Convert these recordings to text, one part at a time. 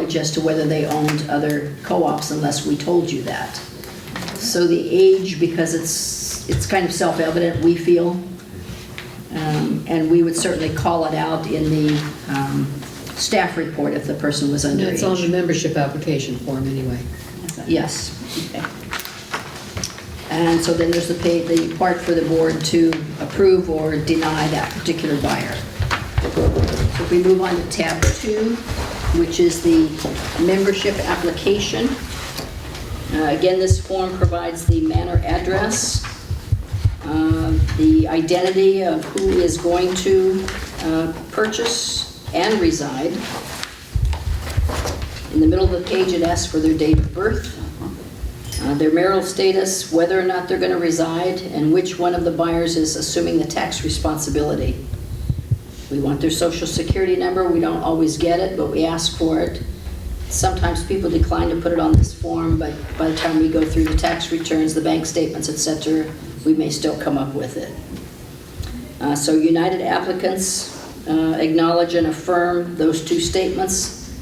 knowledge as to whether they owned other co-ops unless we told you that. So the age, because it's kind of self-evident, we feel, and we would certainly call it out in the staff report if the person was underage. It's on the membership application form anyway. Yes. Okay. And so then there's the part for the board to approve or deny that particular buyer. So if we move on to tab 2, which is the membership application. Again, this form provides the manor address, the identity of who is going to purchase and reside. In the middle of the page, it asks for their date of birth, their marital status, whether or not they're going to reside, and which one of the buyers is assuming the tax responsibility. We want their social security number. We don't always get it, but we ask for it. Sometimes people decline to put it on this form, but by the time we go through the tax returns, the bank statements, etc., we may still come up with it. So United applicants acknowledge and affirm those 2 statements.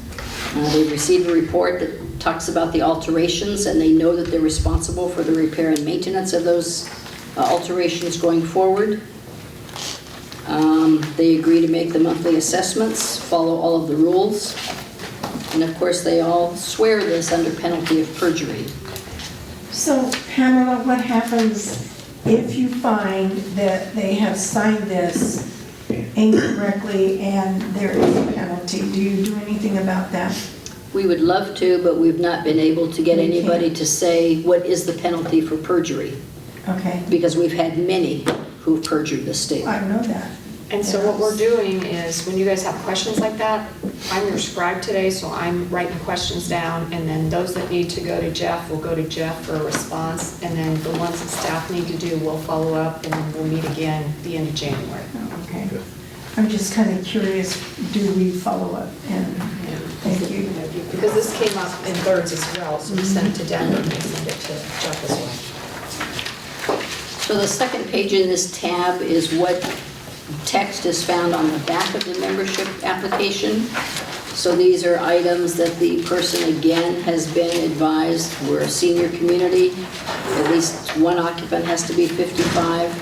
They've received a report that talks about the alterations, and they know that they're responsible for the repair and maintenance of those alterations going forward. They agree to make the monthly assessments, follow all of the rules, and of course they all swear this under penalty of perjury. So Pamela, what happens if you find that they have signed this incorrectly and there is a penalty? Do you do anything about that? We would love to, but we've not been able to get anybody to say what is the penalty for perjury. Okay. Because we've had many who've perjured this statement. I know that. And so what we're doing is, when you guys have questions like that, I'm your scribe today, so I'm writing questions down, and then those that need to go to Jeff will go to Jeff for a response, and then the ones that staff need to do, we'll follow up, and then we'll meet again at the end of January. Oh, okay. I'm just kind of curious, do we follow up? And thank you. Because this came up in thirds as well, so we sent it to Denver, and they sent it to Jeff as well. So the second page in this tab is what text is found on the back of the membership application. So these are items that the person, again, has been advised. We're a senior community. At least one occupant has to be 55.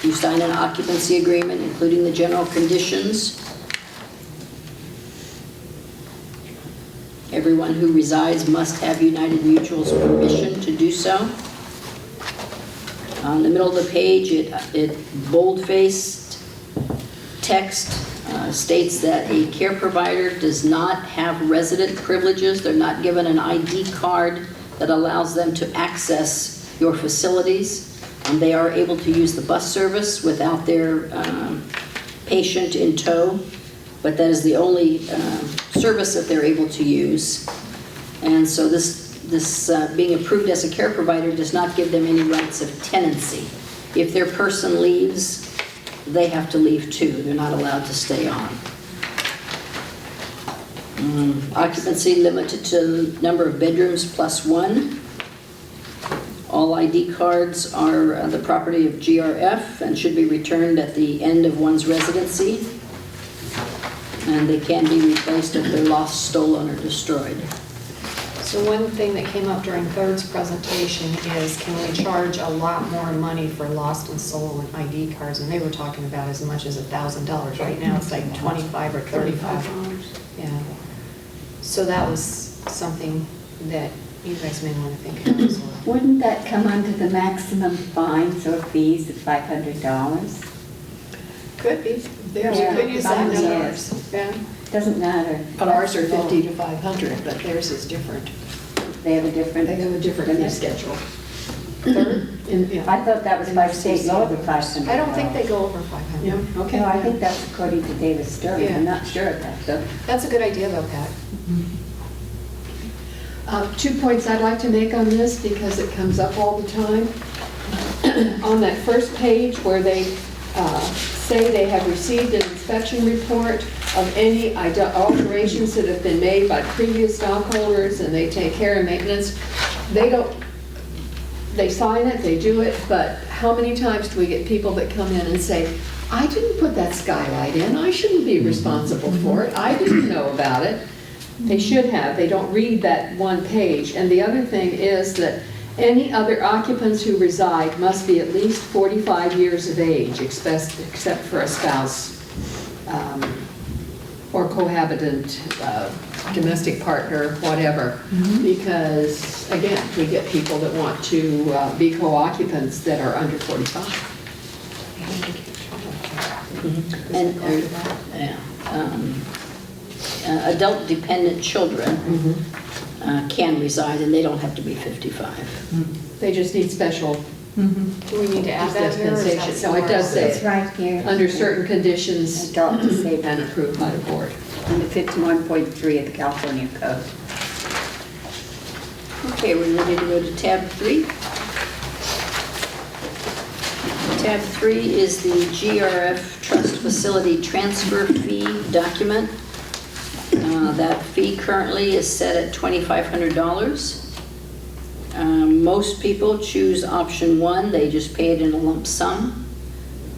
You sign an occupancy agreement, including the general conditions. Everyone who resides must have United Mutual's permission to do so. On the middle of the page, it bold-faced text states that a care provider does not have resident privileges. They're not given an ID card that allows them to access your facilities. They are able to use the bus service without their patient in tow, but that is the only service that they're able to use. And so this being approved as a care provider does not give them any rights of tenancy. If their person leaves, they have to leave too. They're not allowed to stay on. Occupancy limited to number of bedrooms plus 1. All ID cards are the property of GRF and should be returned at the end of one's residency. And they can be replaced if they're lost, stolen, or destroyed. So one thing that came up during Third's presentation is, can we charge a lot more money for lost and stolen ID cards? And they were talking about as much as $1,000. Right now it's like $25 or $35. Yeah. So that was something that you guys may want to think about as well. Wouldn't that come under the maximum fines or fees of $500? Could be. Yeah, You could use that mine number. is. Yeah. Doesn't matter. But ours are 50 to 500, but theirs is different. They have a different. They have a different fee limit? schedule. Third? I thought that was by state law over $500. I don't think they go over 500. Yeah, okay. No, I think that's according to David Stern. Yeah. I'm not sure of that, though. That's a good idea though, Pat. 2 points I'd like to make on this because it comes up all the time. On that first page where they say they have received an inspection report of any alterations that have been made by previous stockholders and they take care of maintenance, they sign it, they do it, but how many times do we get people that come in and say, I didn't put that skylight in, I shouldn't be responsible for it, I didn't know about it. They should have, they don't read that one page. And the other thing is that any other occupants who reside must be at least 45 years of age, except for a spouse or cohabitant, domestic partner, whatever. Because, again, we get people that want to be co-occupants that are under 45. And adult dependent children can reside, and they don't have to be 55. They just need special Do we need to add that here? Or is that dispensation. No, it does say It's right here. under certain conditions Adult disabled. and approved by the board. Under 51.3 of the California Code. Okay, we're ready to go to tab 3. Tab 3 is the GRF Trust Facility Transfer Fee document. That fee currently is set at $2,500. Most people choose option 1, they just pay it in a lump sum.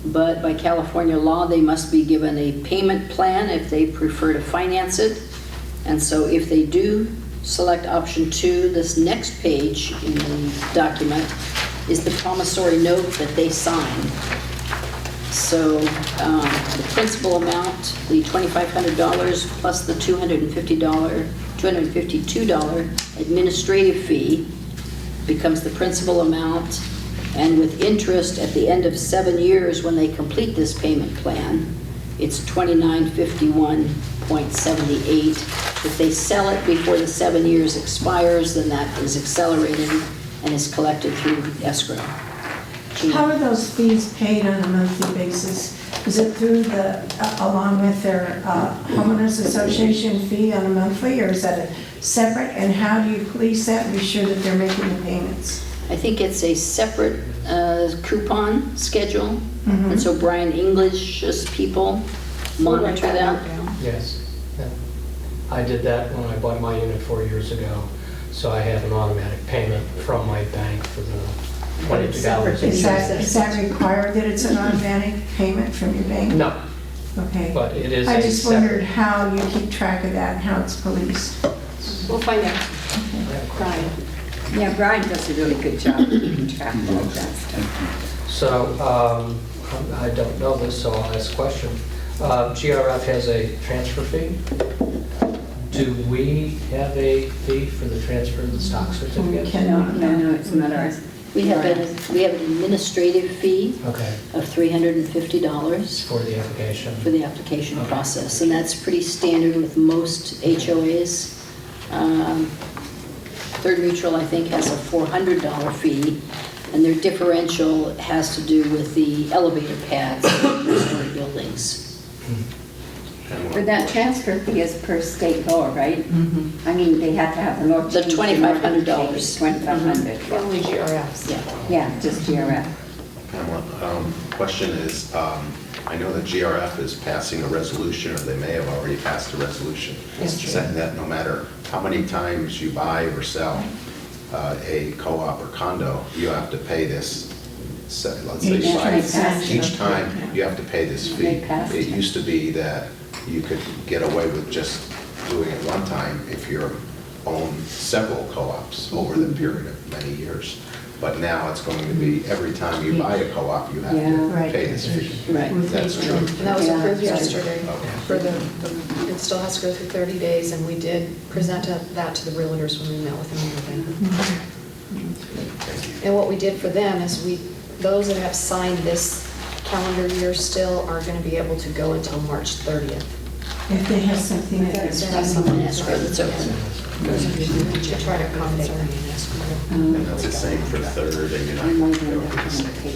But by California law, they must be given a payment plan if they prefer to finance it. And so if they do select option 2, this next page in the document is the promissory note that they sign. So the principal amount, the $2,500 plus the $252 administrative fee becomes the principal amount, and with interest at the end of 7 years when they complete this payment plan, it's $2,951.78. If they sell it before the 7 years expires, then that is accelerated and is collected through escrow. How are those fees paid on a monthly basis? Is it through along with their homeowners association fee on a monthly, or is that a separate? And how do you police that and be sure that they're making the payments? I think it's a separate coupon schedule, and so Brian English's people monitor that. Yes. Yeah. I did that when I bought my unit 4 years ago, so I have an automatic payment from my bank for the $22. Is that required that it's an automatic payment from your bank? No, Okay. but it is I a just wondered separate. how you keep track of that and how it's policed. We'll find out. Brian. Yeah, Brian does a really good job of keeping track of all that stuff. So, I don't know this, so I'll ask a question. GRF has a transfer fee. Do we have a fee for the transfer of the stock certificate? No, it's not ours. We have an administrative fee Okay, of $350 for the application. for the application Okay. process, and that's pretty standard with most HOAs. Third Mutual, I think, has a $400 fee, and their differential has to do with the elevator pads in three-story buildings. For that transfer fee is per state law, right? I mean, they have to have the law The changed in order to pay it. $2,500. $2,500. Only GRFs. Yeah. Yeah, just GRF. Pamela, question is, I know that GRF is passing a resolution, or they may have already passed a resolution, saying that no matter how many times you buy or sell a co-op or condo, you have to pay this, let's say, each time you have to pay this fee. They passed It it. used to be that you could get away with just doing it one time if you own several co-ops over the period of many years. But now it's going to be every time you buy a co-op, you have Yeah. to Right. pay this fee. Right. That's true. And that was Yeah. approved yesterday. Okay. For it still has to go through 30 days, and we did present that to the realtors when we met with them the other day. And what we did for them is those that have signed this calendar year still are going to be able to go until March 30th. If they have something that is Someone escrow that's open. To try to accommodate them. And that's the same for third and I United. might They end would up be the having same. to pay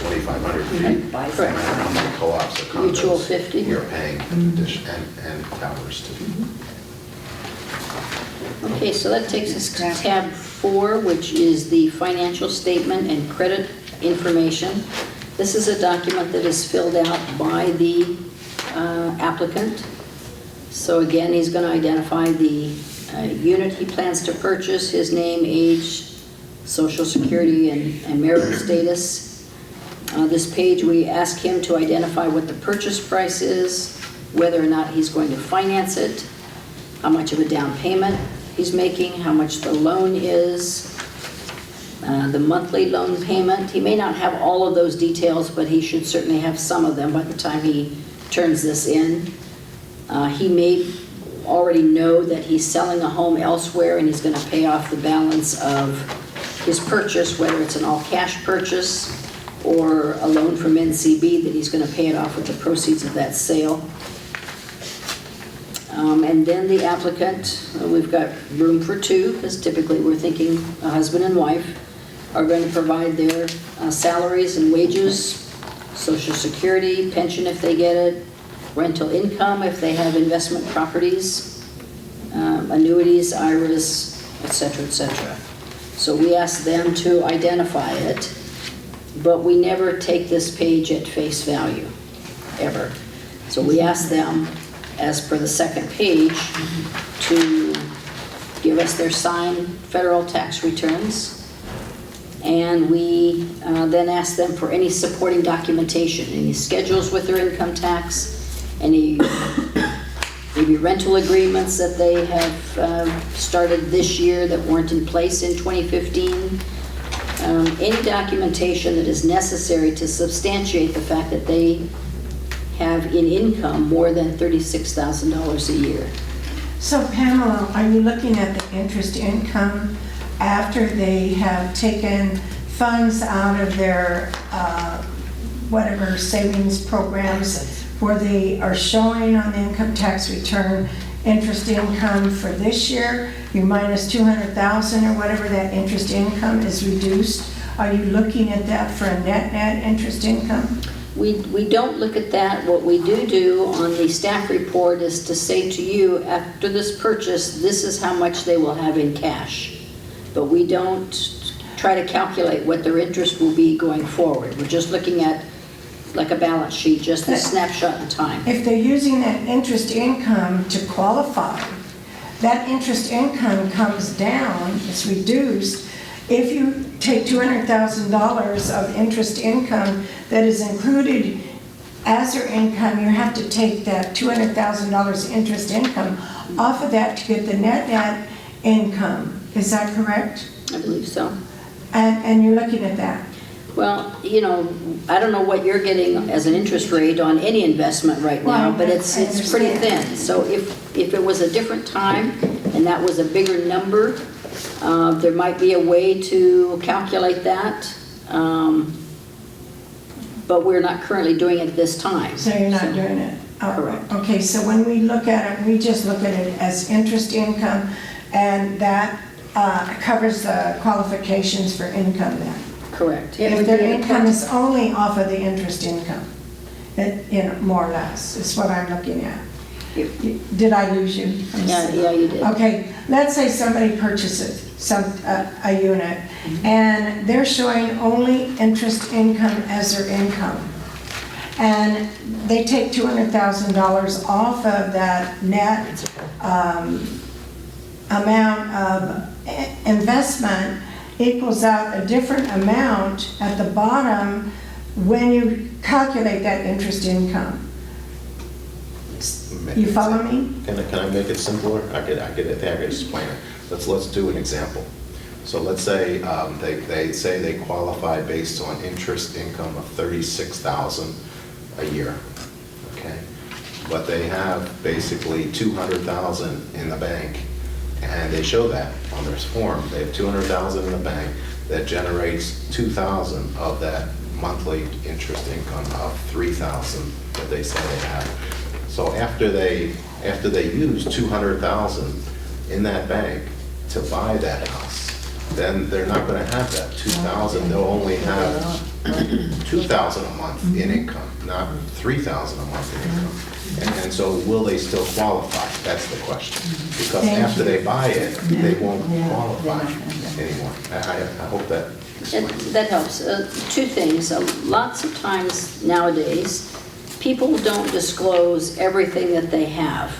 $2,500 fee. $25. Correct. No matter how many co-ops or condos. Mutual 50. You're paying dish and towers too. Okay, so that takes us to tab 4, which is the financial statement and credit information. This is a document that is filled out by the applicant. So again, he's going to identify the unit he plans to purchase, his name, age, social security, and marital status. This page, we ask him to identify what the purchase price is, whether or not he's going to finance it, how much of a down payment he's making, how much the loan is, the monthly loan payment. He may not have all of those details, but he should certainly have some of them by the time he turns this in. He may already know that he's selling a home elsewhere and he's going to pay off the balance of his purchase, whether it's an all-cash purchase or a loan from NCB, that he's going to pay it off with the proceeds of that sale. And then the applicant, we've got room for two, because typically we're thinking a husband and wife are going to provide their salaries and wages, Social Security, pension if they get it, rental income if they have investment properties, annuities, IRAs, etc., etc. So we ask them to identify it, but we never take this page at face value, ever. So we ask them, as per the second page, to give us their signed federal tax returns, and we then ask them for any supporting documentation, any schedules with their income tax, any maybe rental agreements that they have started this year that weren't in place in 2015, any documentation that is necessary to substantiate the fact that they have in income more than $36,000 a year. So Pamela, are you looking at the interest income after they have taken funds out of their whatever savings programs, where they are showing on the income tax return interest income for this year, you minus $200,000 or whatever that interest income is reduced? Are you looking at that for a net interest income? We don't look at that. What we do on the staff report is to say to you, after this purchase, this is how much they will have in cash. But we don't try to calculate what their interest will be going forward. We're just looking at like a balance sheet, just a snapshot in time. If they're using that interest income to qualify, that interest income comes down, it's reduced. If you take $200,000 of interest income that is included as their income, you have to take that $200,000 interest income off of that to get the net income. Is that correct? I believe so. And you're looking at that? Well, you know, I don't know what you're getting as an interest rate on any investment right now, Well, but it's pretty thin. So if it was a different time and that was a bigger number, there might be a way to calculate that, but we're not currently doing it this time. So you're not doing it? Oh, Correct. Okay, so when we look at it, we just look at it as interest income, and that covers the qualifications for income then? Correct. If their income is only off of the interest income, more or less, is what I'm looking at. Did I lose you? Yeah, you did. Okay, let's say somebody purchases a unit, and they're showing only interest income as their income. And they take $200,000 off of that net amount of investment, equals out a different amount at the bottom when you calculate that interest income. You follow me? Can I make it simpler? I could explain it. Let's do an example. So let's say they say they qualify based on interest income of $36,000 a year, okay? But they have basically $200,000 in the bank, and they show that on their form. They have $200,000 in the bank that generates $2,000 of that monthly interest income of $3,000 that they say they have. So after they use $200,000 in that bank to buy that house, then they're not going to have that $2,000. They'll only have $2,000 a month in income, not $3,000 a month in income. And so will they still qualify? That's the question. Because after they buy it, they won't qualify anymore. I hope that explains. That helps. Two things. Lots of times nowadays, people don't disclose everything that they have.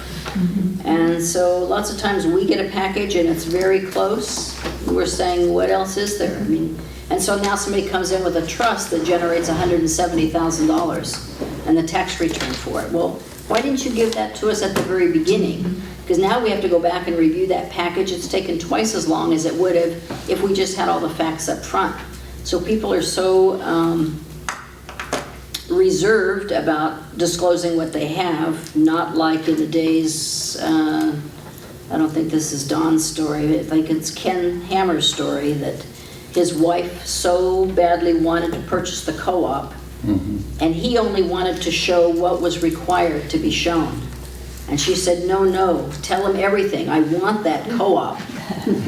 And so lots of times we get a package and it's very close. We're saying, what else is there? I mean, And so now somebody comes in with a trust that generates $170,000 and the tax return for it. Well, why didn't you give that to us at the very beginning? Because now we have to go back and review that package. It's taken twice as long as it would have if we just had all the facts up front. So people are so reserved about disclosing what they have, not like in the days, I don't think this is Don's story, I think it's Ken Hammer's story, that his wife so badly wanted to purchase the co-op, and he only wanted to show what was required to be shown. And she said, no, tell him everything, I want that co-op.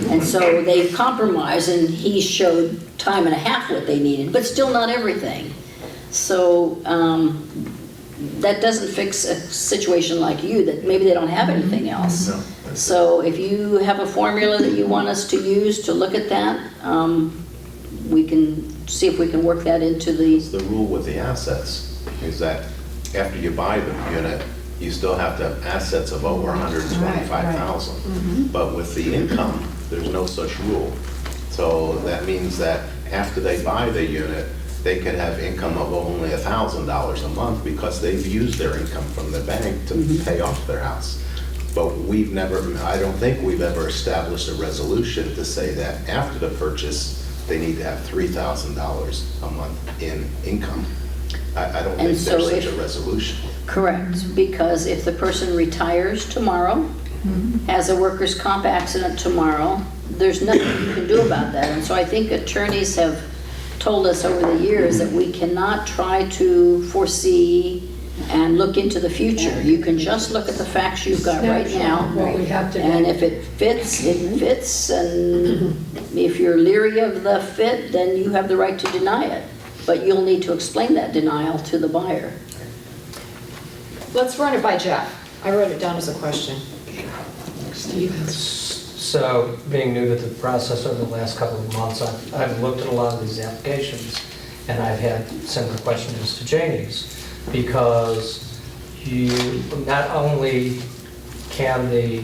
And so they compromised, and he showed time and a half what they needed, but still not everything. So that doesn't fix a situation like you, that maybe they don't have anything else. No. So if you have a formula that you want us to use to look at that, we can see if we can work that into the... The rule with the assets is that after you buy the unit, you still have to have assets of over $125,000. But with the income, there's no such rule. So that means that after they buy the unit, they could have income of only $1,000 a month because they've used their income from the bank to pay off their house. But we've never, I don't think we've ever established a resolution to say that after the purchase, they need to have $3,000 a month in income. I don't think so there's such a resolution. Correct, because if the person retires tomorrow, has a workers' comp accident tomorrow, there's nothing you can do about that. And so I think attorneys have told us over the years that we cannot try to foresee and look into the future. You can just look at the facts you've got right now. What we have today. And if it fits, it fits. And if you're leery of the fit, then you have the right to deny it. But you'll need to explain that denial to the buyer. Let's run it by Jeff. I wrote it down as a question. So, being new to the process over the last couple of months, I've looked at a lot of these applications, and I've had similar questions to Janie's, because you not only can the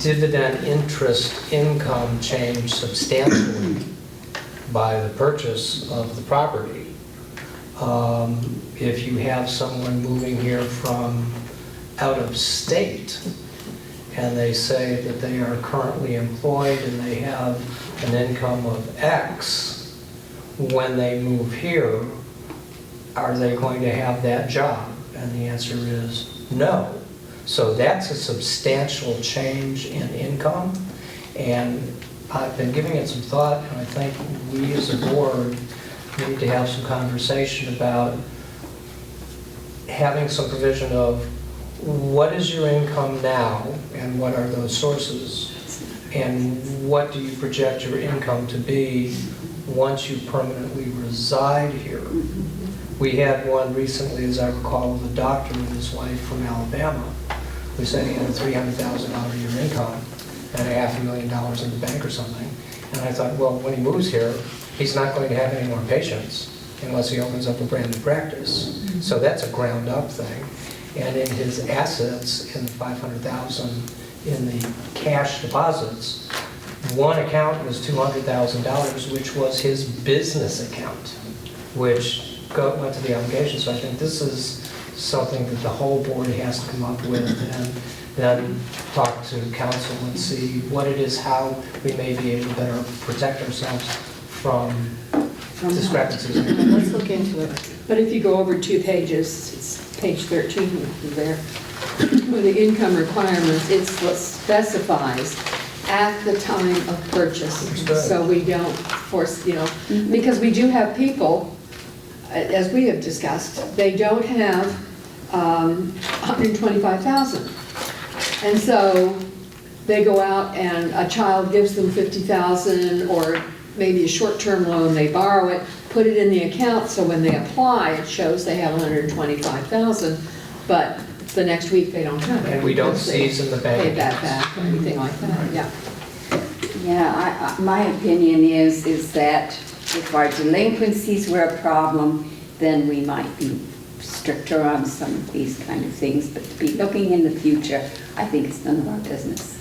dividend interest income change substantially by the purchase of the property. If you have someone moving here from out of state, and they say that they are currently employed and they have an income of X, when they move here, are they going to have that job? And the answer is no. So that's a substantial change in income, and I've been giving it some thought, and I think we as a board need to have some conversation about having some provision of what is your income now and what are those sources, and what do you project your income to be once you permanently reside here. We had one recently, as I recall, with a doctor and his wife from Alabama, who said he had a $300,000 a year income and $500,000 in the bank or something. And I thought, well, when he moves here, he's not going to have any more patients unless he opens up a brand new practice. So that's a ground up thing. And in his assets, in the $500,000 in the cash deposits, one account was $200,000, which was his business account, which went to the obligation. So I think this is something that the whole board has to come up with, and then talk to council and see what it is, how we may be able to better protect ourselves from discrepancies. Let's look into it. But if you go over 2 pages, it's page 13 there, with the income requirements, it's what specifies at the time of purchase. Understood. So we don't force, because we do have people, as we have discussed, they don't have 125,000. And so they go out and a child gives them 50,000, or maybe a short-term loan, they borrow it, put it in the account, so when they apply, it shows they have 125,000, but the next week they don't have it. And we don't because they seize in the bank. Pay that back or anything like that, yeah. Yeah, my opinion is that if our delinquencies were a problem, then we might be stricter on some of these kind of things, but to be looking in the future, I think it's none of our business.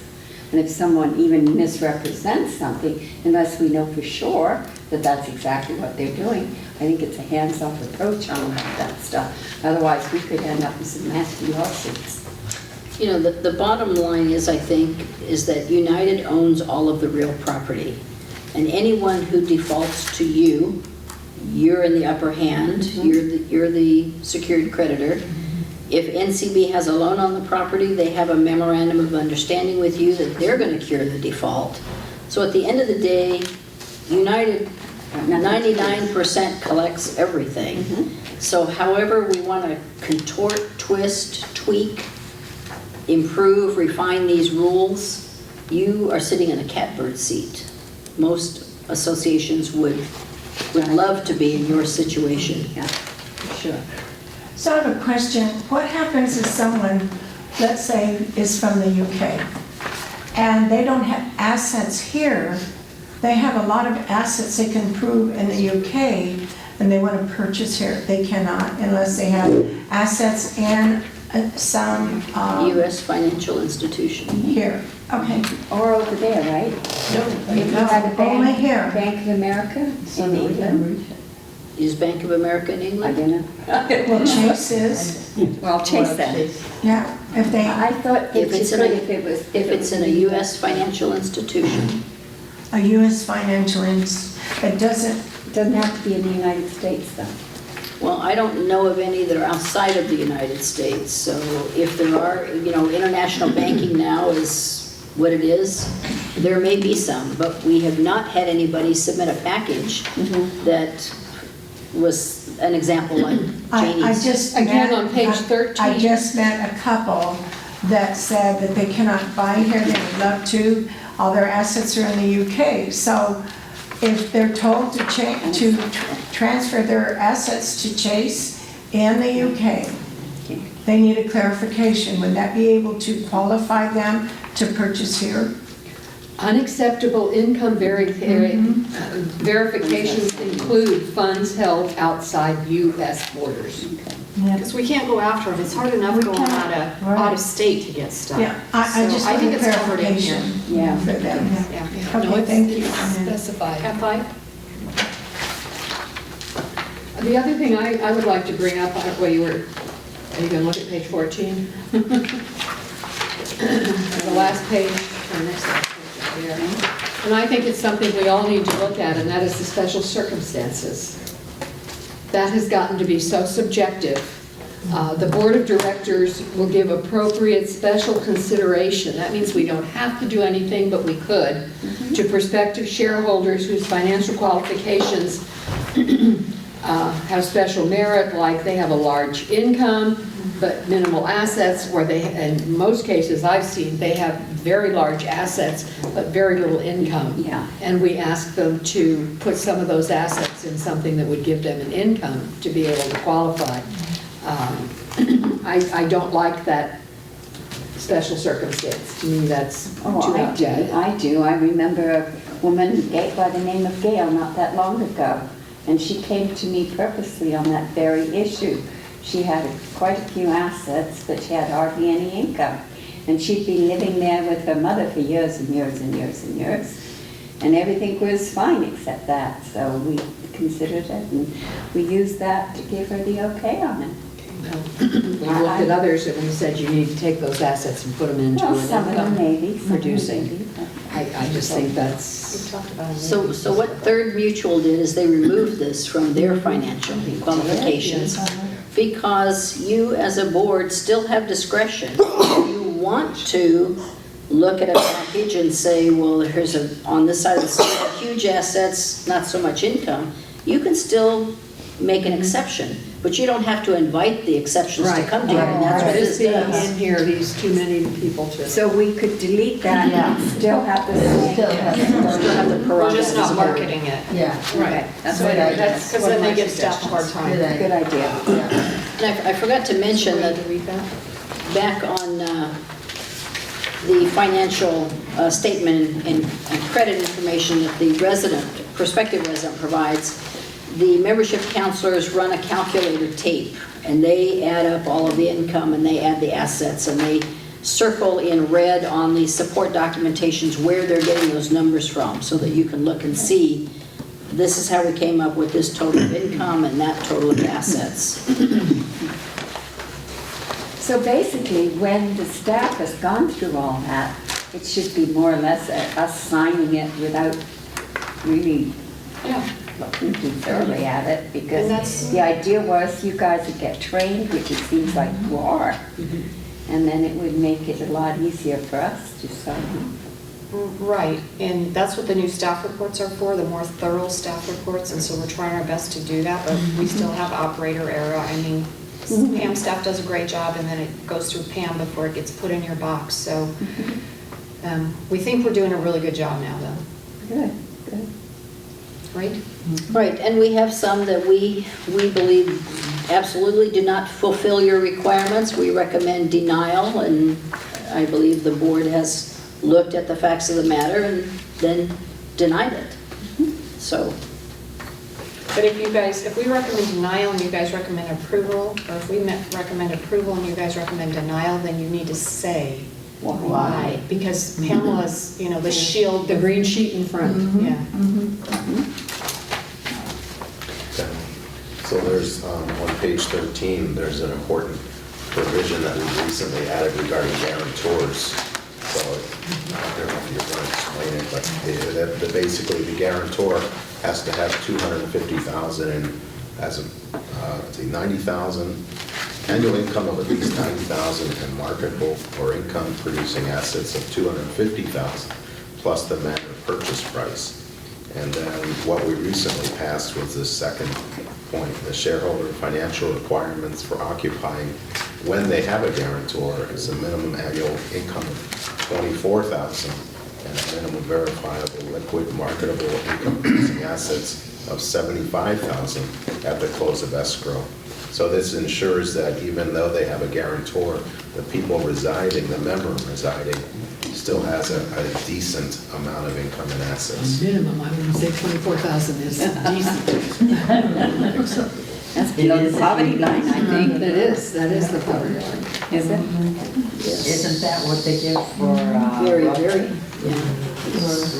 And if someone even misrepresents something, unless we know for sure that that's exactly what they're doing. I think it's a hands-off approach on all that stuff. Otherwise, we could end up with some nasty lawsuits. You know, the bottom line is, I think, is that United owns all of the real property. And anyone who defaults to you, you're in the upper hand, you're the secured creditor. If NCB has a loan on the property, they have a memorandum of understanding with you that they're going to cure the default. So at the end of the day, United 99% collects everything. So however we want to contort, twist, tweak, improve, refine these rules, you are sitting in a catbird seat. Most associations would love to be in your situation. Yeah, for sure. So I have a question. What happens if someone, let's say, is from the UK, and they don't have assets here? They have a lot of assets they can prove in the UK, and they want to purchase here. They cannot unless they have assets in some U.S. financial institution. here. Okay. Or over there, right? No. If you had a Only here. Bank of America in England, Is Bank of America in I England? don't know. Well, Chase is, Well, Chase then. yeah, if they, I thought If it it's was in a- good if it was. If it's in a U.S. financial institution, a U.S. financial, it doesn't, Doesn't have to be in the United States, though. well, I don't know of any that are outside of the United States. So if there are, you know, international banking now is what it is, there may be some, but we have not had anybody submit a package that was an example like I Janie's. – just. Again, met- on page I 13. just met a couple that said that they cannot buy here, they would love to, all their assets are in the UK. So if they're told to transfer their assets to Chase in the UK, they need a clarification. Would that be able to qualify them to purchase here? Unacceptable income verifications include funds held outside U.S. borders. Because we can't go after them. It's hard enough going out of state to get stuff. Yeah, I So just I want think a it's covered in here. clarification Yeah. for them. Yeah. Okay, thank you. Specified. F5? The other thing I would like to bring up, are you going to look at page 14? The last page, or next page, right there. And I think it's something we all need to look at, and that is the special circumstances. That has gotten to be so subjective. The board of directors will give appropriate special consideration. That means we don't have to do anything, but we could, to prospective shareholders whose financial qualifications have special merit, like they have a large income, but minimal assets, or they, in most cases I've seen, they have very large assets, but very little income. Yeah. And we ask them to put some of those assets in something that would give them an income to be able to qualify. I don't like that special circumstance. To me, that's Oh, too I do. outdated. I do. I remember a woman by the name of Gail not that long ago, and she came to me purposely on that very issue. She had quite a few assets, but she had hardly any income. And she'd been living there with her mother for years and years and years and years. And everything was fine except that. So we considered it, and we used that to give her the okay on it. We looked at others and we said you need to take those assets and put them into Well, an some of them income maybe. some producing. maybe, but- I just think We that's, talked about it. So what Third Mutual did is they removed this from their financial qualifications because you as a board still have discretion. If you want to look at a package and say, well, here's on this side of the scale, huge assets, not so much income, you can still make an exception, but you don't have to invite the exceptions to Right, come to you, and that's what this this being does. in here, these too many people to. So we could delete that and still have the same. Still have the We're just not prerogatives. marketing it. Yeah. Right, that's So what I, that's, because then they give staff a hard time. good idea. And I forgot to mention So we that need to read that? back on the financial statement and credit information that the prospective resident provides, the membership counselors run a calculator tape, and they add up all of the income and they add the assets, and they circle in red on the support documentations where they're getting those numbers from, so that you can look and see this is how we came up with this total of income and that total of assets. So basically, when the staff has gone through all that, it should be more or less us signing it without really Yeah. looking too thoroughly at it, And because that's- the idea was you guys would get trained, which it seems like you are, and then it would make it a lot easier for us to sign. Right, and that's what the new staff reports are for, the more thorough staff reports, and so we're trying our best to do that, but we still have operator error. I mean, Pam's staff does a great job, and then it goes through Pam before it gets put in your box, so we think we're doing a really good job now, though, Good, good. right? Right, and we have some that we believe absolutely do not fulfill your requirements. We recommend denial, and I believe the board has looked at the facts of the matter and then denied it. So, But if we recommend denial and you guys recommend approval, or if we recommend approval and you guys recommend denial, then you need to say why. Because Pamela's, the shield, The green sheet in front. yeah. Okay. So there's, on page 13, there's an important provision that we recently added regarding guarantors. So I don't know if you're going to explain it, but basically the guarantor has to have $250,000 and has let's see, $90,000 annual income of at least $90,000 and marketable or income producing assets of $250,000 plus the manor purchase price. And then what we recently passed was this second point, the shareholder financial requirements for occupying when they have a guarantor is a minimum annual income of $24,000 and a minimum verifiable liquid marketable income producing assets of $75,000 at the close of escrow. So this ensures that even though they have a guarantor, the people residing, the member residing, still has a decent amount of income and assets. Minimum, I wouldn't say 24,000 is decent. Acceptable. That's below the poverty line, I think. That is the poverty line. Is it? yes. Isn't that what they give for? Very, rough- very, yeah.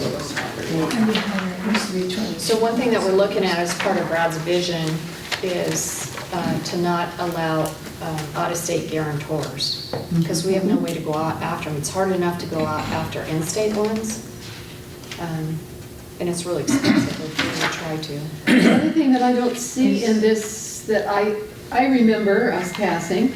So one thing that we're looking at as part of Brad's vision is to not allow out-of-state guarantors, because we have no way to go out after them. It's hard enough to go out after in-state ones, and it's really expensive if we try to. The other thing that I don't see in this that I remember us passing,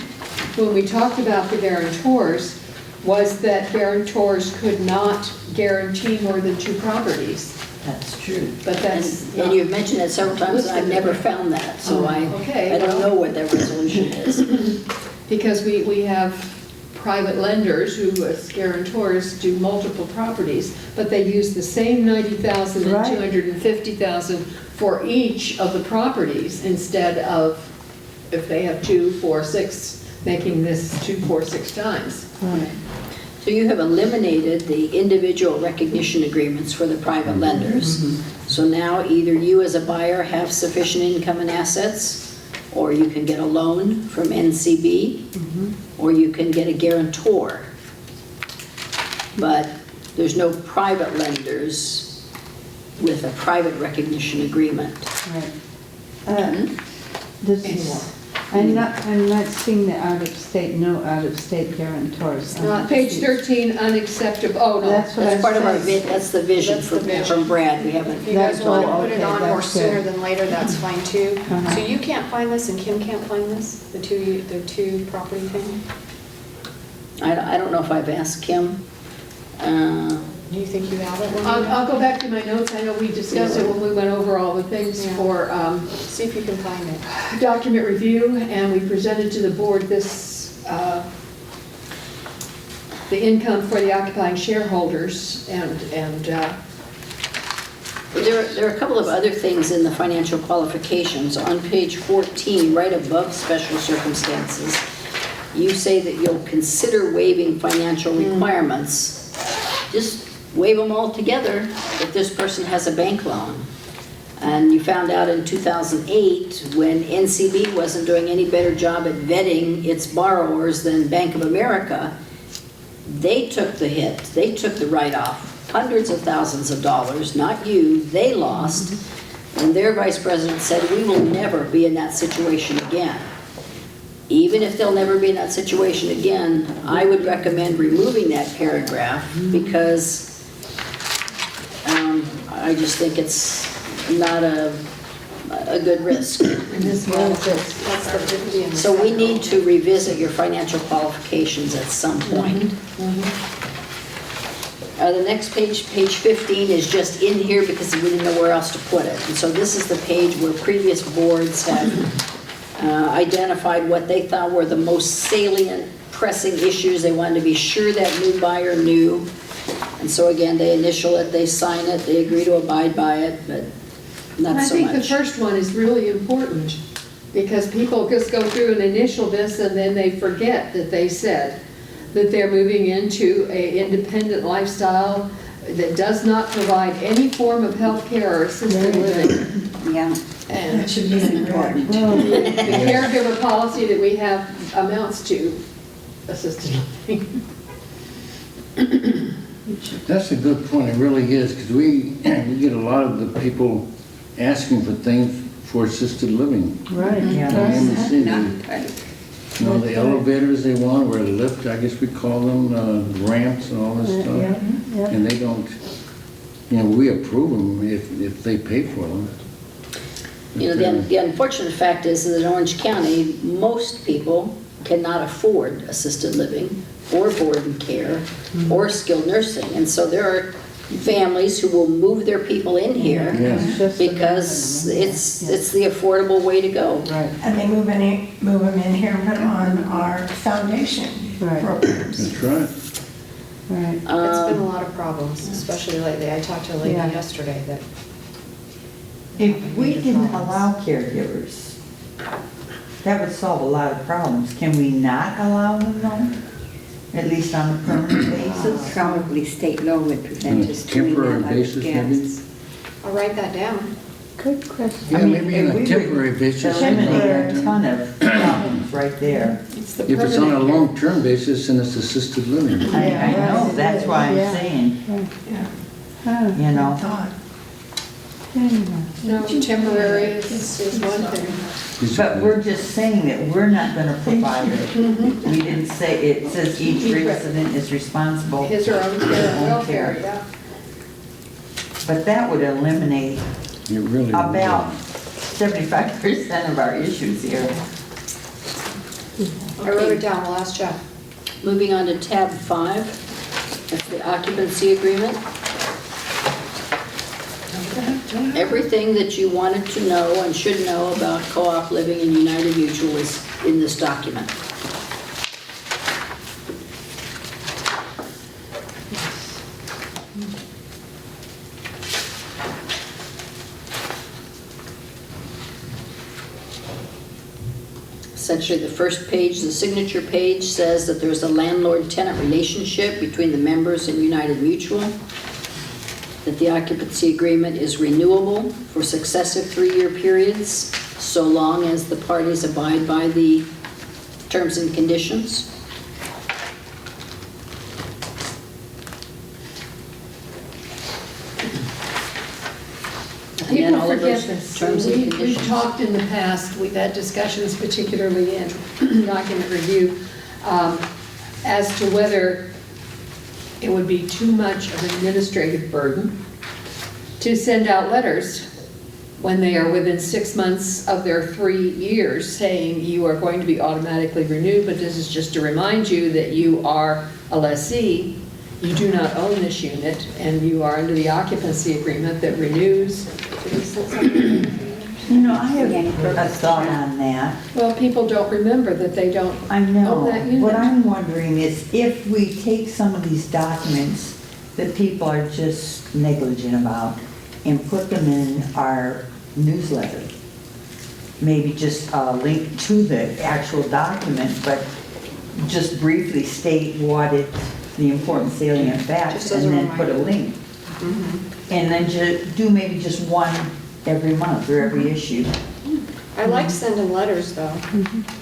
when we talked about the guarantors, was that guarantors could not guarantee more than 2 properties. That's true. But that's And not, you've mentioned it several times, and I've never found that, so okay, I don't well- know what that resolution is. because we have private lenders who, as guarantors, do multiple properties, but they use the same 90,000 and Right. 250,000 for each of the properties, instead of, if they have 2, 4, 6, making this 2, 4, 6 times. So you have eliminated the individual recognition agreements for the private lenders. So now either you as a buyer have sufficient income and assets, or you can get a loan from NCB, or you can get a guarantor. But there's no private lenders with a private recognition agreement. Right. This is, I'm not seeing the out-of-state, no out-of-state guarantors. Page 13, unacceptable, oh, no. That's what That's part of our, saying. that's the vision That's the vision. from Brad. We haven't, If you guys That's want to all, put it okay, on more that's sooner good. than later, that's fine too. Uh-huh. So you can't find this and Kim can't find this, the two property thing? I don't know if I've asked Kim. Do you think you have it? I'll go back to my notes, I know we discussed it when we went over all the things Yeah. for See if you can find it. document review, and we presented to the board this, the income for the occupying shareholders, and There are a couple of other things in the financial qualifications. On page 14, right above special circumstances, you say that you'll consider waiving financial requirements. Just waive them all together if this person has a bank loan. And you found out in 2008, when NCB wasn't doing any better job at vetting its borrowers than Bank of America, they took the hit, they took the write-off, hundreds of thousands of dollars, not you, they lost. And their vice president said, we will never be in that situation again. Even if they'll never be in that situation again, I would recommend removing that paragraph because I just think it's not a good risk. And this one is That's the 50 and the So we second. need to revisit your financial qualifications at some point. The next page, page 15, is just in here because we didn't know where else to put it. And so this is the page where previous boards have identified what they thought were the most salient, pressing issues. They wanted to be sure that new buyer knew. And so again, they initial it, they sign it, they agree to abide by it, but not I so think the much. first one is really important, because people just go through and initial this and then they forget that they said that they're moving into a independent lifestyle that does not provide any form of health care or assisted living. Yeah, And That should be important. Well, the caregiver policy that we have amounts to assisted living. That's a good point, it really is, because we get a lot of the people asking for things for assisted living. right. Yeah. MSC, not, you know, the elevators they want, or the lift, I guess we call them, ramps and all this Yeah, stuff. yeah. And they don't, you know, we approve them if they pay for them. You know, the unfortunate fact is that in Orange County, most people cannot afford assisted living or board and care or skilled nursing. And so there are families who will move their people in here Yes. Just because another one. it's the affordable way to go. Right, And they move them in here and put them on our foundation Right. programs. That's right. right. It's been a lot of problems, especially lately. I talked to a lady Yeah. yesterday that, If we didn't allow caregivers, that would solve a lot of problems. Can we not allow them though? At least on a permanent basis? probably state law would prevent On a us doing that, temporary I would basis, maybe? guess. I'll write that down. Good question. Yeah, I mean, maybe on if a we temporary would basis. Eliminate a ton of problems right there. It's the If it's on a permanent care. long-term basis, then it's assisted living. I know, that's why I'm Yeah. saying, Yeah, Huh, you know. thought. anyway. No, temporary is one thing. But we're just saying that we're not gonna provide it. We didn't say, it says each resident is responsible. His or own care and Own welfare, care. yeah. But that would eliminate It really would. about 75% of our issues here. I wrote it down, we'll ask Jeff. Moving on to tab 5, that's the occupancy agreement. Everything that you wanted to know and should know about co-op living in United Mutual is in this document. Essentially, the first page, the signature page, says that there's a landlord-tenant relationship between the members in United Mutual, that the occupancy agreement is renewable for successive 3-year periods, so long as the parties abide by the terms and conditions. And then People all of forget those this. terms and We've conditions. talked in the past, we've had discussions, particularly in document review, as to whether it would be too much of an administrative burden to send out letters when they are within 6 months of their 3 years saying you are going to be automatically renewed, but this is just to remind you that you are a lessee, you do not own this unit, and you are under the occupancy agreement that renews. You know, I have a thought on that. Well, people don't remember that they don't I own know. that unit. What I'm wondering is if we take some of these documents that people are just negligent about and put them in our newsletter, maybe just a link to the actual document, but just briefly state what it, the important salient facts, Just as a and then put a reminder. link. And then do maybe just one every month or every issue. I like sending letters, though.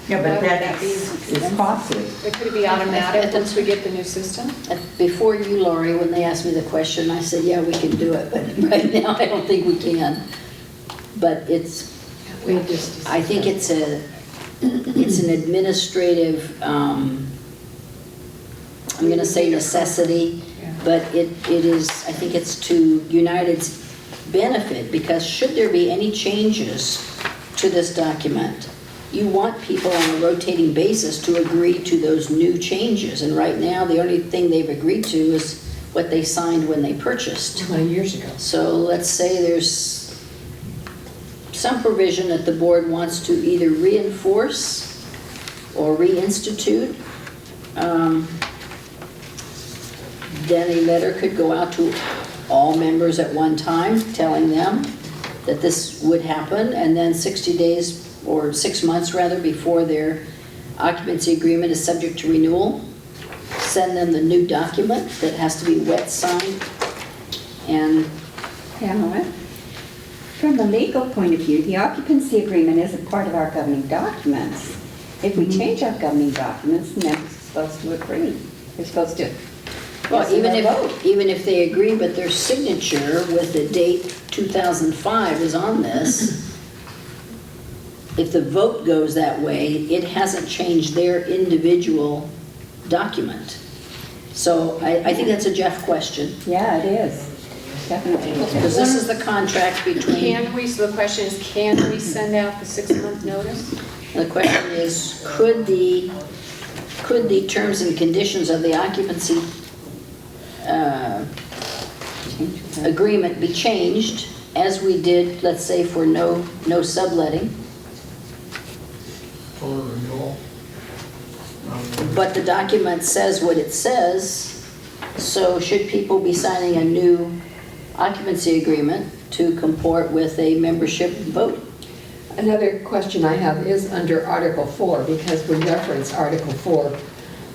Yeah, Why but would that that be? is costly. It could be automatic once we get the new system. Before you, Lori, when they asked me the question, I said, yeah, we can do it, but right now I don't think we can. but it's, We just. I think it's an administrative, I'm gonna say necessity, but it is, I think it's to United's benefit, because should there be any changes to this document, you want people on a rotating basis to agree to those new changes. And right now, the only thing they've agreed to is what they signed when they purchased. 20 years ago. So let's say there's some provision that the board wants to either reinforce or reinstitute. Then a letter could go out to all members at one time, telling them that this would happen, and then 60 days, or 6 months rather, before their occupancy agreement is subject to renewal, send them the new document that has to be wet signed. And Pamela, from a legal point of view, the occupancy agreement isn't part of our governing documents. If we change our governing documents, the members are supposed to agree. They're supposed to. well, Yes, even if they agree, but their signature with the date 2005 is on this, if the vote goes that way, it hasn't changed their individual document. So I think that's a Jeff question, Yeah, it is. Definitely. because this is the contract between, So the question is, can we send out the 6-month notice? the question is, could the terms and conditions of the occupancy agreement be changed, as we did, let's say, for no subletting, For renewal. but the document says what it says, so should people be signing a new occupancy agreement to comport with a membership vote? Another question I have is under Article 4, because we reference Article 4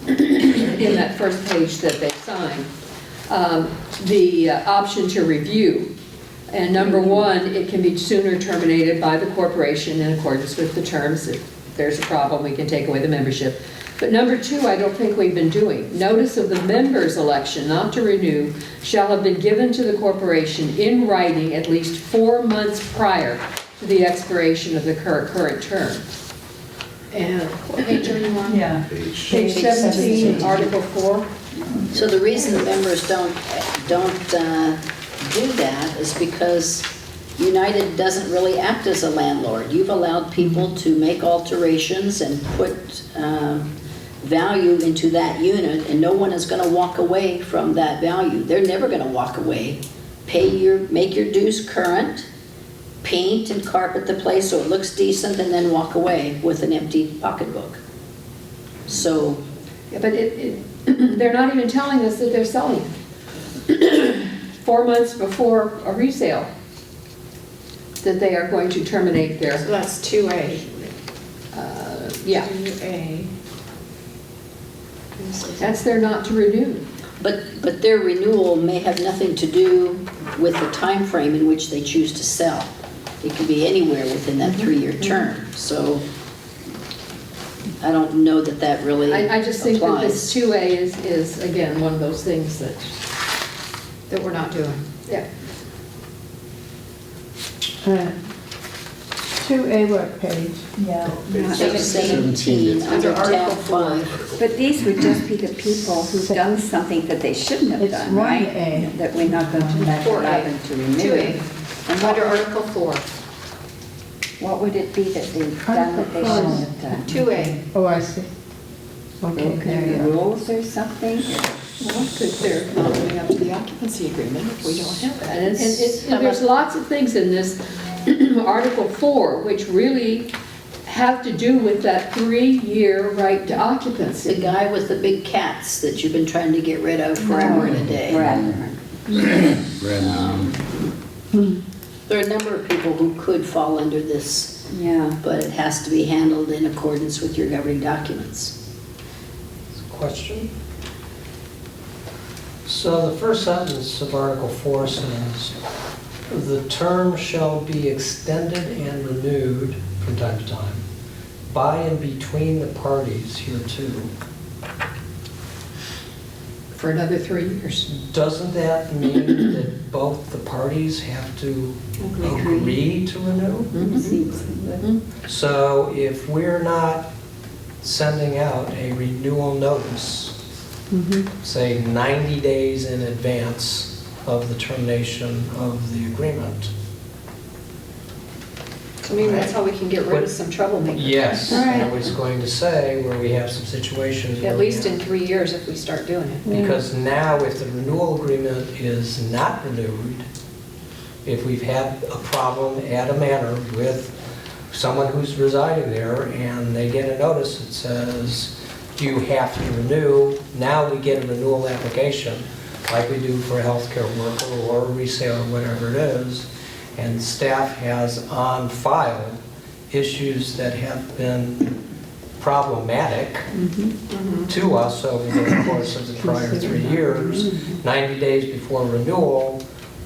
in that first page that they signed. The option to review. And number 1, it can be sooner terminated by the corporation in accordance with the terms. If there's a problem, we can take away the membership. But number 2, I don't think we've been doing. Notice of the members' election not to renew shall have been given to the corporation in writing at least 4 months prior to the expiration of the current term. And what page are you on? Yeah. Page 17, Article 4. So the reason the members don't do that is because United doesn't really act as a landlord. You've allowed people to make alterations and put value into that unit, and no one is going to walk away from that value. They're never going to walk away. Make your dues current, paint and carpet the place so it looks decent, and then walk away with an empty pocketbook. So, Yeah, but they're not even telling us that they're selling 4 months before a resale, that they are going to terminate So their, that's 2A. yeah, 2A. that's their not to renew. but their renewal may have nothing to do with the time frame in which they choose to sell. It could be anywhere within that 3-year term. So I don't know that that really I just think that this applies. 2A is, again, one of those things that, That we're not doing. yeah. 2A what page? Yeah. Page 17, under tab 5. But these would just be the people who've done something that they shouldn't have It's done, right? 1A. That we're not going to let allow 4A. them to renew. 2A. And under Article 4. What would it be that they've done that they shouldn't have done? 2A. Oh, I see. Okay, there Broken you the go. rules or something? Well, because they're not living up to the occupancy agreement if we don't have that. And there's lots of things in this Article 4 which really have to do with that 3-year right to The occupancy. guy with the big cats that you've been trying to get rid of forever and a day. Bradburn. There are a number of people who could fall under this, Yeah. but it has to be handled in accordance with your governing documents. Question? So the first sentence of Article 4 says, "The term shall be extended and renewed from time to time by and between the parties hereto." for another 3 years. Doesn't that mean that both the parties have to agree to renew? Seems like- So if we're not sending out a renewal notice, say 90 days in advance of the termination of the agreement. So maybe that's how we can get rid of some troublemakers. Yes, Right. I was going to say where we have some situations. where At we least have- in 3 years if we start doing it. Because now if the renewal agreement is not renewed, if we've had a problem at a manor with someone who's residing there and they get a notice that says, you have to renew, now we get a renewal application like we do for a healthcare worker or a resale or whatever it is, and staff has on file issues that have been problematic to us over the course of the prior 3 years, 90 days before renewal,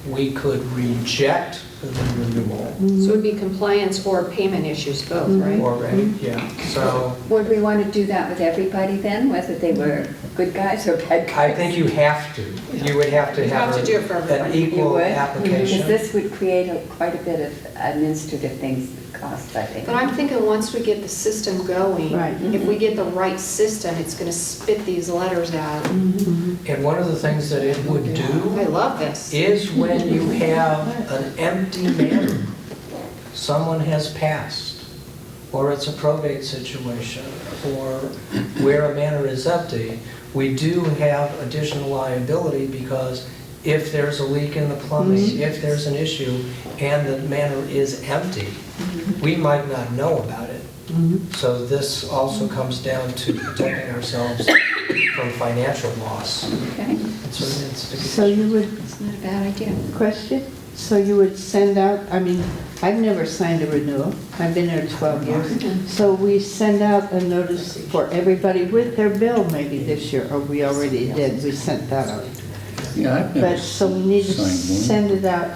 we could reject the renewal. So it would be compliance or payment issues both, right? Or, yeah, so Would we want to do that with everybody then, whether they were good guys or bad guys? I think you have to. You would have to You have have to do it for an everybody. You equal would? application. Because this would create quite a bit of administrative things that cost, I think. But I'm thinking once we get the system going, Right. if we get the right system, it's going to spit these letters out. And one of the things that it would do I love this. is when you have an empty manor, someone has passed, or it's a probate situation, or where a manor is empty, we do have additional liability because if there's a leak in the plumbing, if there's an issue, and the manor is empty, we might not know about it. So this also comes down to protecting ourselves from financial loss. Okay, So you would, it's not a bad idea. question, so you would send out, I mean, I've never signed a renewal, I've been there 12 years. So we send out a notice for everybody with their bill maybe this year, or we already did, we sent that out. Yeah, I've never But, so we need to signed one. send it out,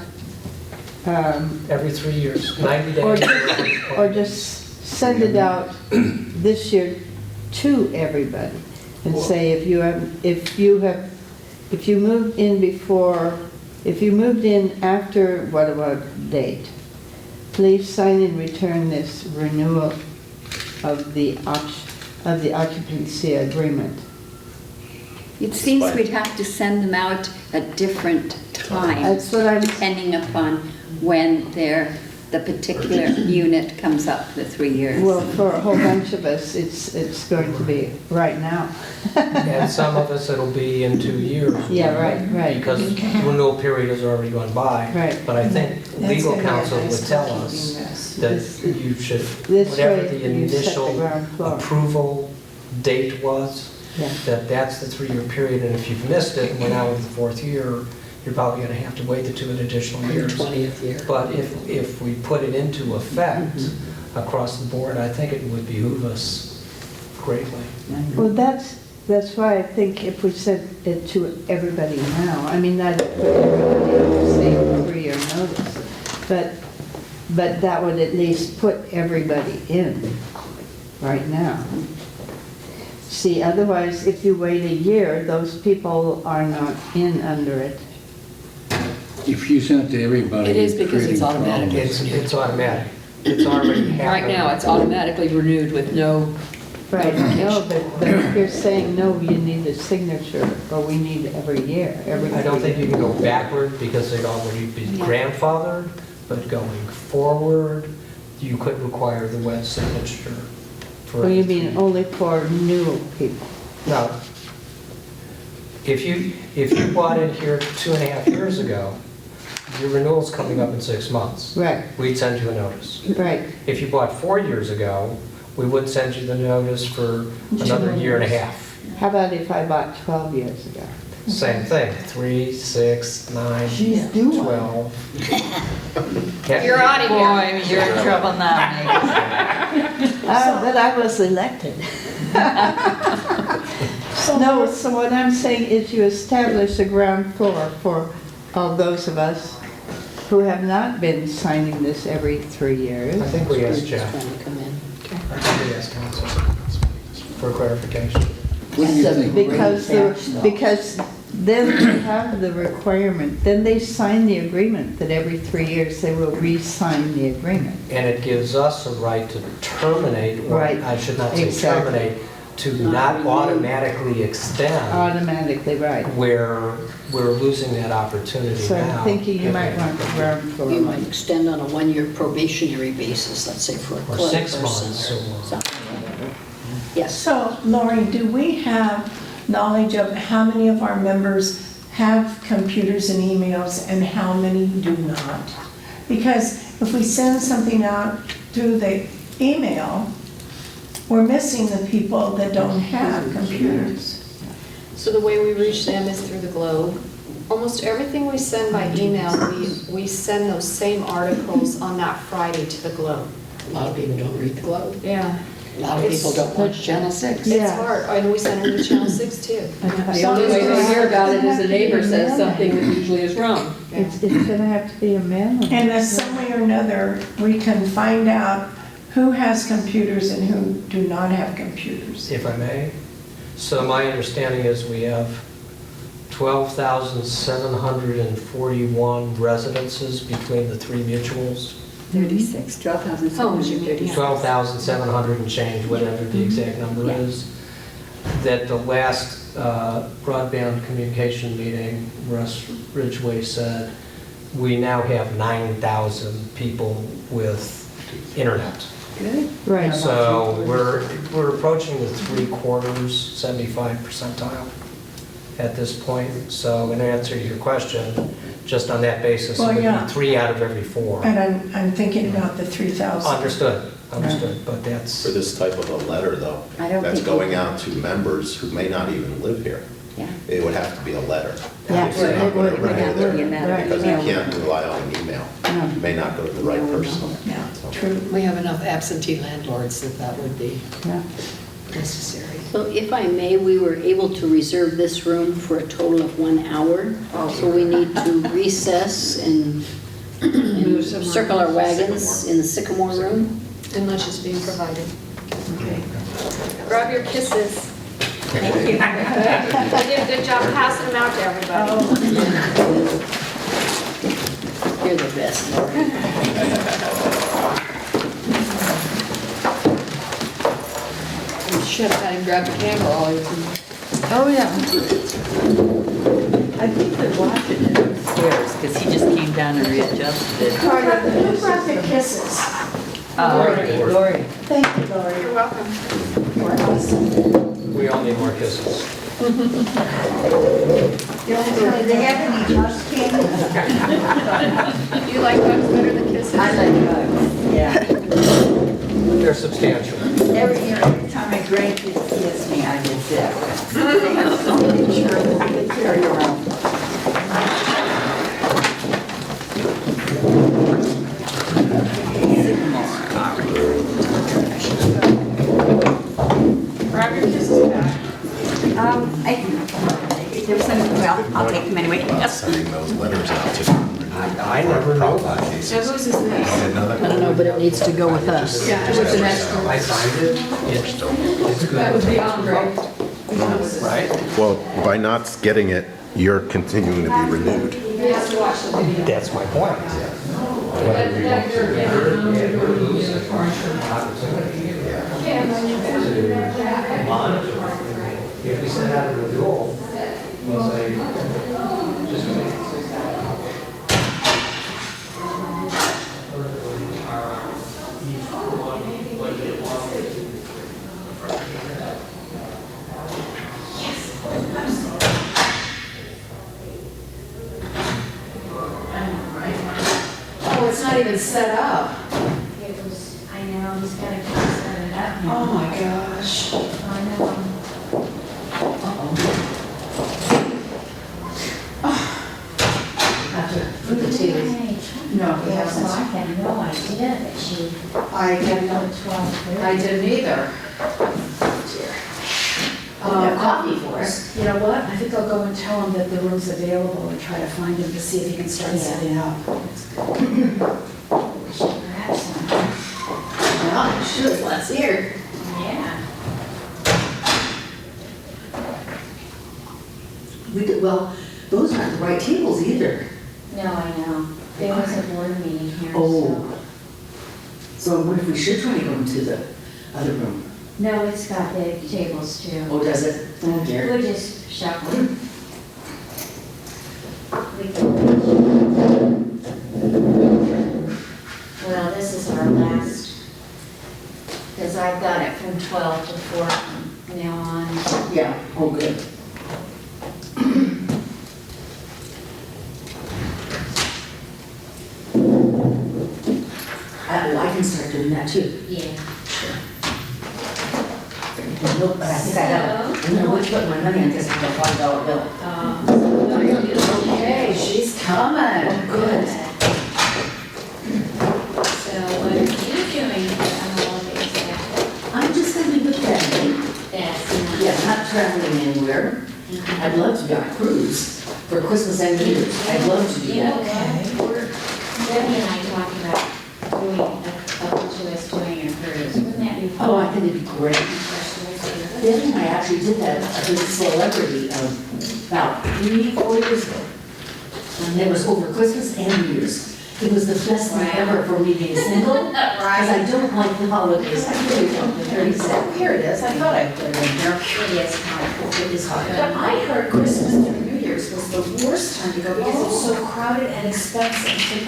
Every 3 years, 90 or days. just, or just send it out this year to everybody. And say if you moved in before, if you moved in after whatever date, please sign and return this renewal of the occupancy agreement. It seems we'd have to send them out at different times. That's what I'm- Depending upon when the particular unit comes up, the 3 years. Well, for a whole bunch of us, it's going to be right now. And some of us, it'll be in 2 years. Yeah, right. Because the renewal period has already gone by. Right. But I think legal gonna be a counsel nice would tell copy us in this. that you should, This whatever way the you set the initial ground floor. approval date was, Yeah. that's the 3-year period. And if you've missed it and we're now in the 4th year, you're probably going to have to wait the 2 additional On your years. 20th year. But if we put it into effect across the board, I think it would behoove us greatly. Well, that's why I think if we sent it to everybody now, I mean, not put everybody on the same 3-year notice, but that would at least put everybody in right now. See, otherwise, if you wait a year, those people are not in under it. If you sent it to everybody. It is because it's creating automatic. problems. It's automatic. It's already happened. Right now, it's automatically renewed with no, Right, no, but if you're saying, no, you need a signature, or we need every year, every. I don't think you can go backward because they'd already be grandfathered, but going forward, you could require the wet signature. for Well, you mean only for new people? No. If you bought in here 2.5 years ago, your renewal's coming up in 6 months. Right, We'd send you a notice. right. If you bought 4 years ago, we would send you the notice for another 1.5 years. How about if I bought 12 years ago? Same thing, 3, 6, 9, She's doing. 12. You're out of here. Boy, you're in trouble now, But I was elected. No, so what I'm saying is you establish a ground floor for all those of us who have not been signing this every 3 years. I think we asked just Jeff, trying to come in. I think we asked council for clarification. What do you That's a think? big Because, tax, though. because then they have the requirement, then they sign the agreement that every 3 years they will re-sign the agreement. And it gives us a right to terminate, or Right. I should not say Exactly. terminate, to Not not renew. automatically extend Automatically, right. where we're losing that opportunity So now. I'm thinking you might want to run for You might extend on a one-year probationary basis, let's say for a Or club 6 person months or or- something. Yes, So, Lori, do we have knowledge of how many of our members have computers and emails and how many do not? Because if we send something out through the email, we're missing the people that don't have computers. So the way we reach them is through the Globe. Almost everything we send by email, we send those same articles on that Friday to the Globe. a lot of people don't read the Globe. Yeah. A lot of people don't watch Channel 6. It's Yeah. hard, and we send them to Channel 6 too. The only way they hear about it is a neighbor says something that usually is wrong. It's gonna have to be a man. And that some way or another, we can find out who has computers and who do not have computers. If I may. So my understanding is we have 12,741 residences between the 3 mutuals. 36, 12,730. 12,700 and change, whatever the exact number Yeah. is. That the last broadband communication meeting, Russ Ridgway said, we now have 9,000 people with internet. Good. Right. So we're approaching the 3/4, 75 percentile at this point. So in answer to your question, just on that basis, it Well, would yeah. be 3 out of every 4. And I'm thinking about the 3,000. Understood, but that's, For this type of a letter, though, I don't that's think going we- out to members who may not even live here. Yeah. It would have to be a letter. Yeah, Obviously, it not would- gonna it would write not there, be a matter of Because you email. can't rely on email. No. It may not go to the right No, person. Yeah, So- true. We have enough absentee landlords that would be Yeah. necessary. So if I may, we were able to reserve this room for a total of 1 hour. So we need to recess and circle our wagons in the Sycamore room. And lunch is being provided. Grab your kisses. Thank you. You did a good job passing them out to everybody. You're the best, Lori. You should have had him grab the camera all you can. Oh, yeah. I think they're watching it upstairs, because he just came down and readjusted it. Who brought the kisses? Lori. Thank you, Lori. You're welcome. You're awesome. we all need more kisses. Do they have any hugs, Candy? Do you like hugs better than kisses? I like hugs, yeah. They're substantial. Every time my grandkids kiss me, I get sick. They have so many children they carry around. Grab your kisses back. There was some, well, I'll take them anyway. Sending those letters out to. I never know that. Now, whose is this? I don't know, but it needs to go with us. Yeah, it was the next one. I signed it, it's That was good, the Andre. right? Well, by not getting it, you're continuing to be renewed. You have to watch the video. That's my point. We're losing an opportunity to monitor. If we send out a renewal, we'll say, just Oh, it's not even set up. It was, I know, he's gotta keep setting it up. Oh, my gosh. I know. Have to put the TV. No, we Yes, haven't. I had no idea that she, I didn't until know. 12:30. I didn't either. Coffee for us. You know what? I think I'll go and tell him that the room's available and try to find him to see if he can start setting up. Perhaps some. Yeah, should, let's hear. Yeah. Well, those aren't the right tables either. No, I know. There was a board meeting here, Oh. So what if we should try to go into the other room? No, it's got big tables too. Oh, does it? Oh, dear. We'll just shuffle. We can. Well, this is our last, because I've got it from 12 to 4 from now on. Yeah, oh, good. I can start doing that too. Yeah. Nope, but I think I have, I know which put my money in because I have a $5 bill. Okay, she's coming. Oh, good. So what are you doing for the holidays after? I'm just gonna be with family. That's nice. Yeah, not traveling anywhere. I'd love to go on a cruise for Christmas and New Year's. I'd love to do You know that. what? Debbie and I talked about doing a bunch of us doing a cruise. Wouldn't that be fun? Oh, I think it'd be great. Especially with Debbie and I actually did that with a celebrity about 3-4 years ago. And it was over Christmas and New Year's. It was the best thing ever for me being single, because I don't like the holidays. I really don't. They're very sad. Here it is, I thought I put it in here. It is hard. It is hard. But I heard Christmas and New Year's was the worst time to go because it's so crowded and expensive.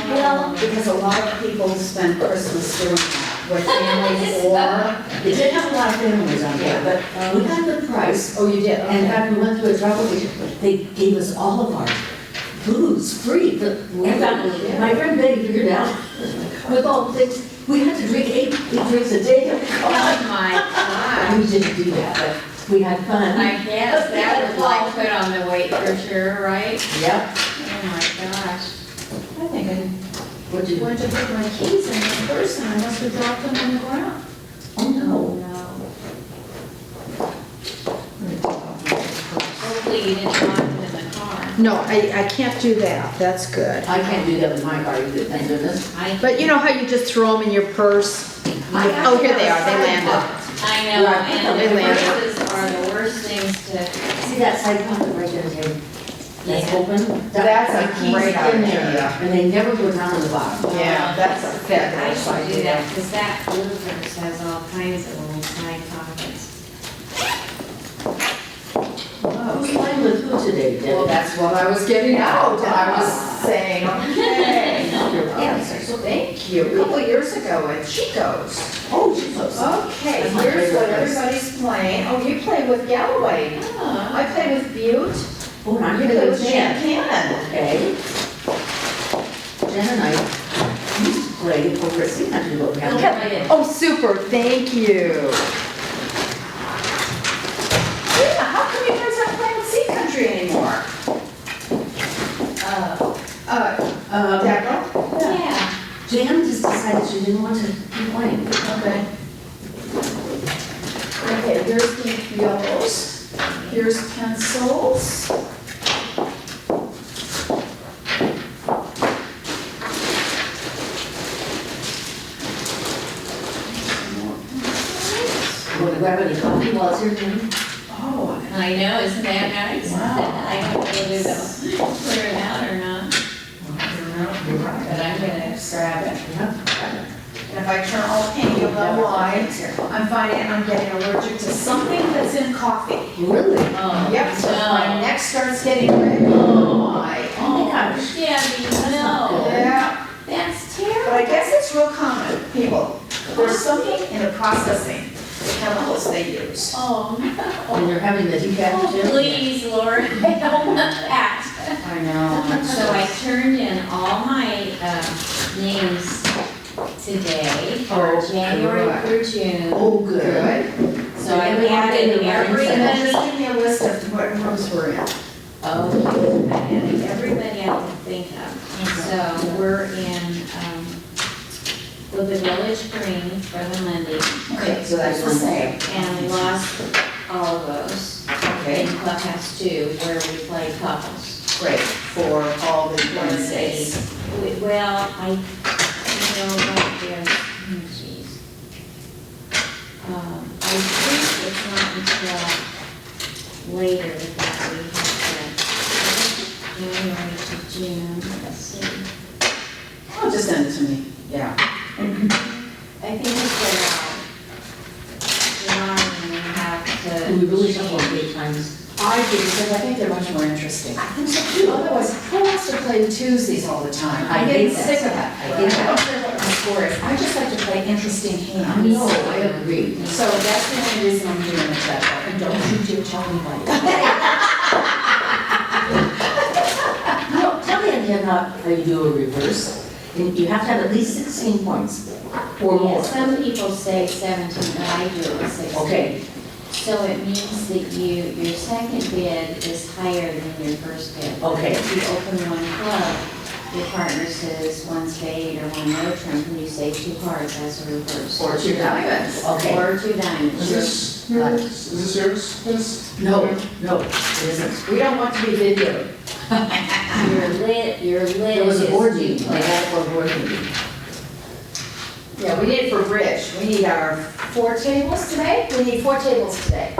Well, because a lot of people spend Christmas doing that with families or. They did have a lot of families on there, but we got the price. Oh, you did? And in fact, we went through a trouble, they gave us all of our booze free. In fact, my friend Betty figured out with all the things, we had to drink 8 drinks a day. Oh my God. We didn't do that, but we had fun. I guess that would like put on the weight for sure, right? Yep. Oh my gosh. I think I What'd you? went to put my keys in the purse and I must have dropped them on the ground. Oh, no. No. Hopefully you didn't lock them in the car. No, I can't do that. That's good. I can't do that with my car either, thank goodness. But you know how you just throw them in your purse? Oh, here they are, they landed. I know, and They the landed. purses are the worst things to, See that side pocket right there, Jay? That's Yeah. open? That's a The keys great in idea. there, and they never go down to the bottom. Yeah, that's a I fabulous should do idea. that, because that blue purse has all kinds of little side pockets. Who's playing with who today, Debbie? Well, that's what I was getting out. I was saying, okay. Answer. Thank you. A couple years ago at Chico's. Oh, Jesus. Okay, That's my here's favorite what place. everybody's playing. Oh, you play with Galloway. I play with Butte. Oh, and I'm You gonna play go with Jan. Champion. Okay. Jan and I used to play over at Sea Country Boat Camp. Oh, super, thank you. Yeah, how come you guys aren't playing with Sea Country anymore? Deborah? Yeah. Jan just decided she didn't want to keep playing. Okay. Okay, here's the yellows. Here's pencils. Want to grab any coffee while it's here, Jan? Oh, I know, isn't that nice? Wow. I don't know whether they'll clear it out or not, you're right. but I'm gonna grab it. And if I turn all pink, you'll know why. I'm finding I'm getting allergic to something that's in coffee. Really? Oh, Yep, so if my no. neck starts getting red, oh my. Oh my gosh. Debbie, not no. good. Yeah, That's but I terrible. guess it's real common, people. There's something in the processing, the chemicals they use. Oh, no. And you're having the decaf, Oh, Jan? please, Lord, I don't want that. I know. So I turned in all my names today for Oh, January good. through June. Oh, good. So I added And then everybody, just give me a list of what rooms we're in. oh, I added everybody I can think of. And so we're in, with the Village Green for the Monday. Okay, so that's the same. And we lost all of those. Okay. In Clubhouse 2, where we play couples. Great, for all the Wednesdays. Well, I, you know, like there's, jeez. I think it's not until later that we have June, let's see. Oh, just send it to me, yeah. I think it's July, and we have Do we really to have more date times? I do, because I think they're much more interesting. I think so too. Otherwise, who wants to play Tuesdays all the time? I I'm getting hate that. sick of that. I hate that. don't care what my score is, I just like to play interesting I hands. know, I agree. So that's the only reason I'm doing it that way. And don't you dare tell anybody. No, tell me again how you do a reverse. And you have to have at least 16 points or Yeah, more. some people say 17, but I do it with 16. Okay, So it means that your second bid is higher than your first bid. Okay. If you open one club, your partner says one spade or one no trump, and you say two hearts, that's a reverse. Or two diamonds. okay. Or two diamonds. Is this yours? Yes? No, no, it isn't. We don't want to be videoed. Your lid There was a is board two meeting, they clubs. had it for a board meeting. Yeah, we need it for bridge. We need our 4 tables today. We need 4 tables today.